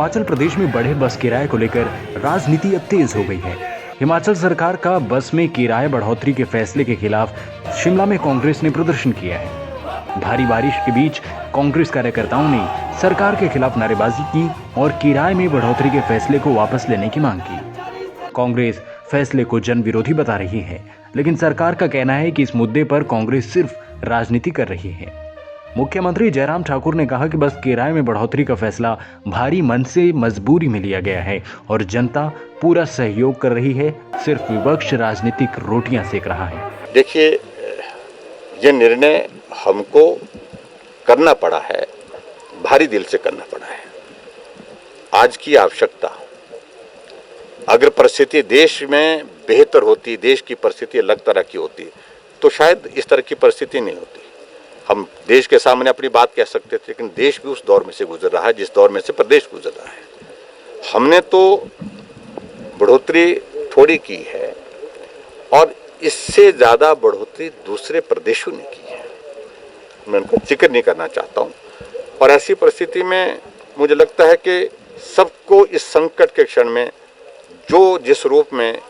हिमाचल प्रदेश में बढ़े बस किराए को लेकर राजनीति अब तेज हो गई है। हिमाचल सरकार का बस में किराए बढ़ोतरी के फैसले के खिलाफ शिमला में कांग्रेस ने प्रदर्शन किया है। भारी बारिश के बीच कांग्रेस कार्यकर्ताओं ने सरकार के खिलाफ नारेबाजी की और किराए में बढ़ोतरी के फैसले को वापस लेने की मांग की। कांग्रेस फैसले को जन विरोधी बता रही है, लेकिन सरकार का कहना है कि इस मुद्दे पर कांग्रेस सिर्फ राजनीति कर रही है। मुख्यमंत्री जयराम ठाकुर ने कहा कि बस किराए में बढ़ोतरी का फैसला भारी मन से मजबूरी में लिया गया है और जनता पूरा सहयोग कर रही है, सिर्फ विपक्ष राजनीतिक रोटियां सेक रहा है। देखिए, यह निर्णय हमको करना पड़ा है, भारी दिल से करना पड़ा है। आज की आवश्यकता, अगर परिस्थिति देश में बेहतर होती, देश की परिस्थिति अलग तरह की होती, तो शायद इस तरह की परिस्थिति नहीं होती। हम देश के सामने अपनी बात कह सकते थे, लेकिन देश भी उस दौर में से गुजर रहा है जिस दौर में से प्रदेश गुजर रहा है। हमने तो बढ़ोतरी थोड़ी की है और इससे ज़्यादा बढ़ोतरी दूसरे प्रदेशों ने की है। मैं उनका जिक्र नहीं करना चाहता हूँ। और ऐसी परिस्थिति में मुझे लगता है कि सबको इस संकट के क्षण में जो जिस रूप में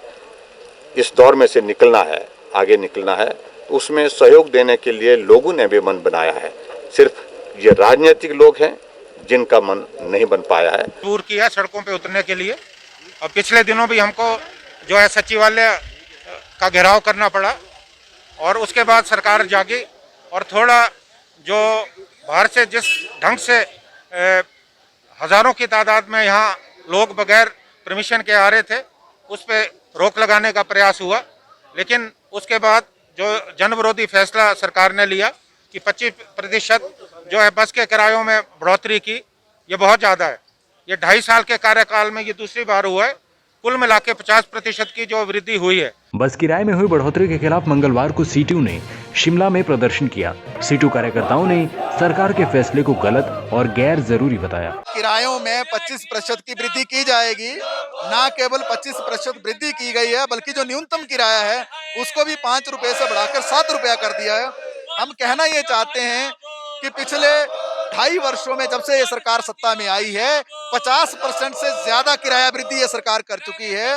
इस दौर में से निकलना है, आगे निकलना है, तो उसमें सहयोग देने के लिए लोगों ने भी मन बनाया है। सिर्फ ये राजनीतिक लोग हैं जिनका मन नहीं बन पाया है। दूर किया सड़कों पे उतरने के लिए। और पिछले दिनों भी हमको जो है सचिवालय का घेराव करना पड़ा और उसके बाद सरकार जागी और थोड़ा जो बाहर से जिस ढंग से हजारों की तादाद में यहाँ लोग बगैर परमिशन के आ रहे थे, उस पर रोक लगाने का प्रयास हुआ। लेकिन उसके बाद जो जन विरोधी फैसला सरकार ने लिया कि 25% जो है बस के किरायों में बढ़ोतरी की, ये बहुत ज़्यादा है। ये 2.5 साल के कार्यकाल में ये दूसरी बार हुआ है। कुल मिला के 50% की जो वृद्धि हुई है। बस किराए में हुई बढ़ोतरी के खिलाफ मंगलवार को सीटू ने शिमला में प्रदर्शन किया। सीटू कार्यकर्ताओं ने सरकार के फैसले को गलत और गैर जरूरी बताया। किरायों में 25% की वृद्धि की जाएगी। न केवल 25% वृद्धि की गई है, बल्कि जो न्यूनतम किराया है उसको भी 5 रुपए से बढ़ाकर 7 रुपया कर दिया है। हम कहना ये चाहते हैं कि पिछले 2.5 वर्षों में जब से ये सरकार सत्ता में आई है, 50% से ज्यादा किराया वृद्धि ये सरकार कर चुकी है।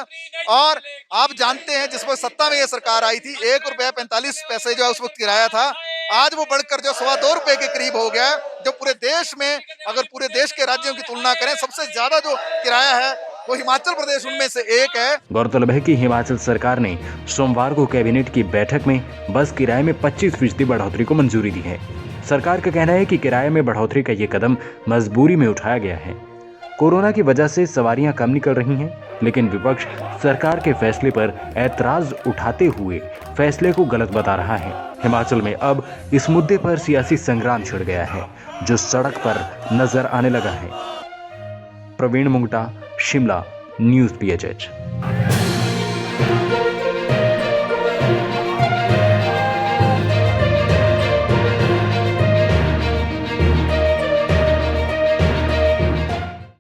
और आप जानते हैं, जिस वक्त सत्ता में ये सरकार आई थी, 1 रुपया 45 पैसे जो है उस वक्त किराया था, आज वो बढ़कर जो 2.25 रुपए के करीब हो गया। जो पूरे देश में, अगर पूरे देश के राज्यों की तुलना करें, सबसे ज्यादा जो किराया है वो हिमाचल प्रदेश उनमें से एक है। गौरतलब है कि हिमाचल सरकार ने सोमवार को कैबिनेट की बैठक में बस किराए में 25% बढ़ोतरी को मंजूरी दी है। सरकार का कहना है कि किराए में बढ़ोतरी का ये कदम मजबूरी में उठाया गया है। कोरोना की वजह से सवारियां कम निकल रही हैं, लेकिन विपक्ष सरकार के फैसले पर ऐतराज उठाते हुए फैसले को गलत बता रहा है। हिमाचल में अब इस मुद्दे पर सियासी संग्राम छिड़ गया है, जो सड़क पर नजर आने लगा है। Praveen Mungta, Shimla, news PHH।